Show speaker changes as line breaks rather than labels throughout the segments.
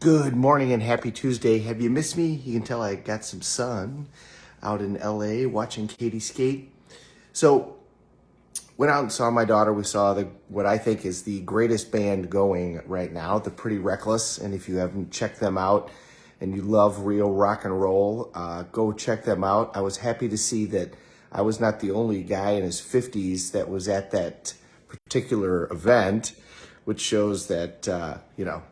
Good morning and happy Tuesday. Have you missed me? You can tell I got some sun out in LA watching Katie skate. So went out and saw my daughter. We saw what I think is the greatest band going right now, the Pretty Reckless. And if you haven't checked them out and you love real rock and roll, go check them out. I was happy to see that I was not the only guy in his 50s that was at that particular event, which shows that,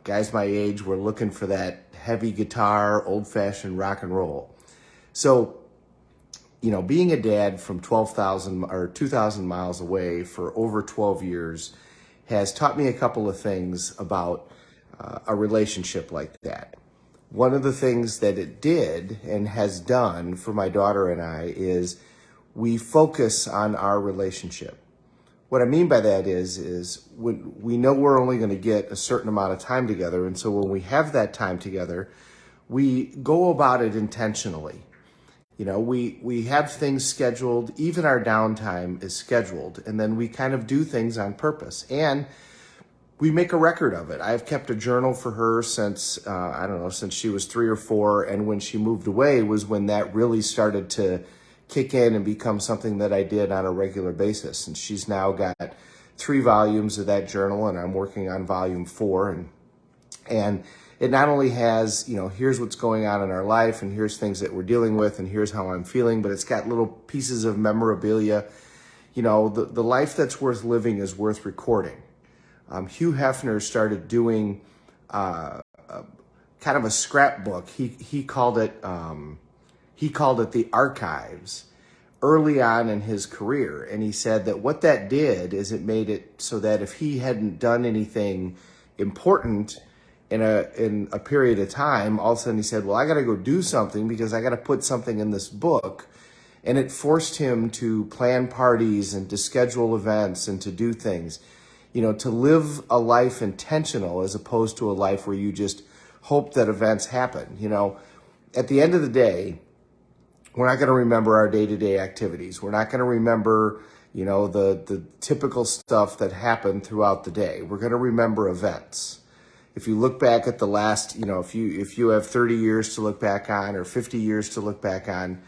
guys my age were looking for that heavy guitar, old-fashioned rock and roll. So, being a dad from 12,000 or 2,000 miles away for over 12 years has taught me a couple of things about a relationship like that. One of the things that it did and has done for my daughter and I is we focus on our relationship. What I mean by that is when we know we're only going to get a certain amount of time together, and so when we have that time together, we go about it intentionally. We have things scheduled, even our downtime is scheduled, and then we kind of do things on purpose, and we make a record of it. I've kept a journal for her since she was 3 or 4, and when she moved away was when that really started to kick in and become something that I did on a regular basis. And she's now got 3 volumes of that journal, and I'm working on volume 4. And it not only has, here's what's going on in our life, and here's things that we're dealing with, and here's how I'm feeling, but it's got little pieces of memorabilia. The life that's worth living is worth recording. Hugh Hefner started doing kind of a scrapbook. He called it the archives early on in his career. And he said that what that did is it made it so that if he hadn't done anything important in a period of time, all of a sudden he said, well, I got to go do something because I got to put something in this book. And it forced him to plan parties and to schedule events and to do things, to live a life intentional as opposed to a life where you just hope that events happen. At the end of the day, we're not going to remember our day-to-day activities. We're not going to remember, the typical stuff that happened throughout the day. We're going to remember events. If you look back at the last, if you have 30 years to look back on or 50 years to look back on,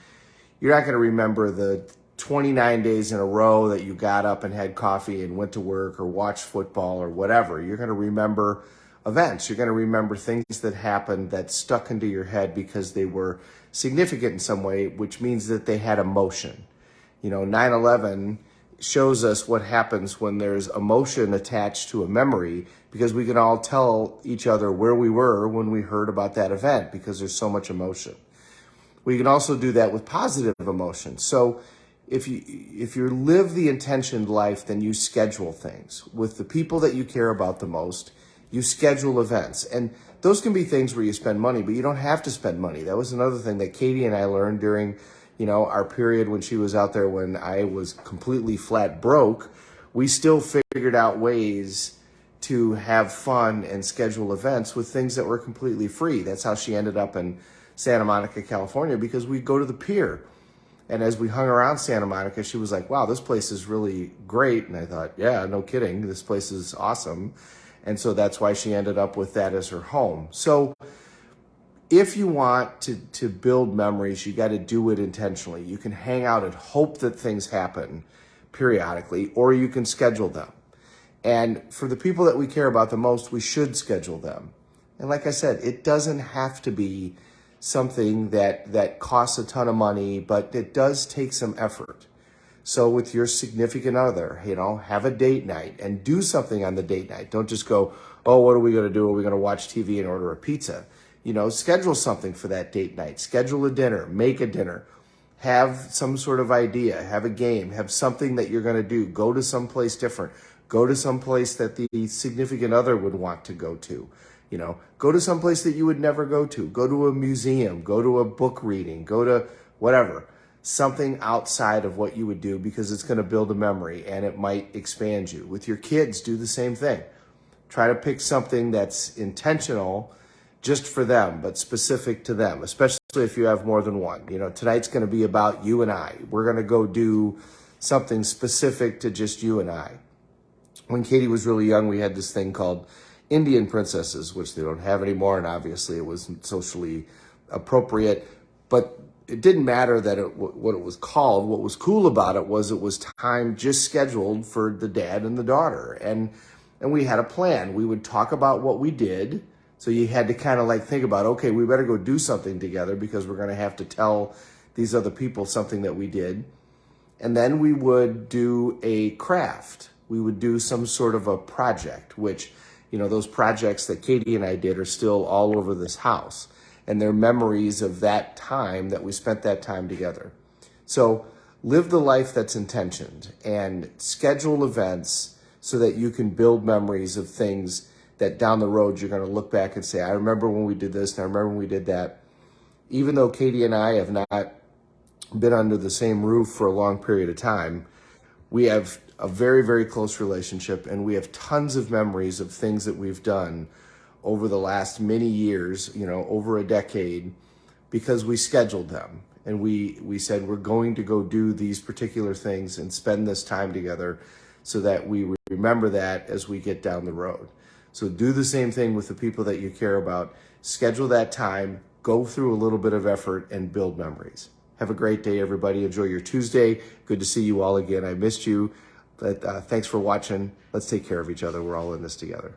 you're not going to remember the 29 days in a row that you got up and had coffee and went to work or watched football or whatever. You're going to remember events. You're going to remember things that happened that stuck into your head because they were significant in some way, which means that they had emotion. 9/11 shows us what happens when there's emotion attached to a memory, because we can all tell each other where we were when we heard about that event because there's so much emotion. We can also do that with positive emotion. So if you live the intentioned life, then you schedule things with the people that you care about the most. You schedule events, and those can be things where you spend money, but you don't have to spend money. That was another thing that Katie and I learned during, our period when she was out there when I was completely flat broke. We still figured out ways to have fun and schedule events with things that were completely free. That's how she ended up in Santa Monica, California, because we'd go to the pier. And as we hung around Santa Monica, she was like, wow, this place is really great. And I thought, yeah, no kidding. This place is awesome. And so that's why she ended up with that as her home. So if you want to build memories, you got to do it intentionally. You can hang out and hope that things happen periodically, or you can schedule them. And for the people that we care about the most, we should schedule them. And like I said, it doesn't have to be something that costs a ton of money, but it does take some effort. So with your significant other, have a date night and do something on the date night. Don't just go, oh, what are we going to do? Are we going to watch TV and order a pizza? Schedule something for that date night. Schedule a dinner, make a dinner, have some sort of idea, have a game, have something that you're going to do. Go to someplace different. Go to someplace that the significant other would want to go to. Go to someplace that you would never go to. Go to a museum, go to a book reading, go to whatever. Something outside of what you would do, because it's going to build a memory and it might expand you. With your kids, do the same thing. Try to pick something that's intentional just for them, but specific to them, especially if you have more than one. Tonight's going to be about you and I. We're going to go do something specific to just you and I. When Katie was really young, we had this thing called, Indian princesses, which they don't have anymore, and obviously it wasn't socially appropriate, but it didn't matter that what it was called. What was cool about it was time just scheduled for the dad and the daughter, and we had a plan. We would talk about what we did, so you had to kind of like think about, okay, we better go do something together because we're going to have to tell these other people something that we did. And then we would do a craft. We would do some sort of a project, which, those projects that Katie and I did are still all over this house. And they're memories of that time that we spent that time together. So live the life that's intentioned and schedule events so that you can build memories of things that down the road you're going to look back and say, I remember when we did this and I remember when we did that. Even though Katie and I have not been under the same roof for a long period of time, we have a very, very close relationship, and we have tons of memories of things that we've done over the last many years, over a decade, because we scheduled them. And we said, we're going to go do these particular things and spend this time together so that we remember that as we get down the road. So do the same thing with the people that you care about. Schedule that time, go through a little bit of effort, and build memories. Have a great day, everybody. Enjoy your Tuesday. Good to see you all again. I missed you, but thanks for watching. Let's take care of each other. We're all in this together.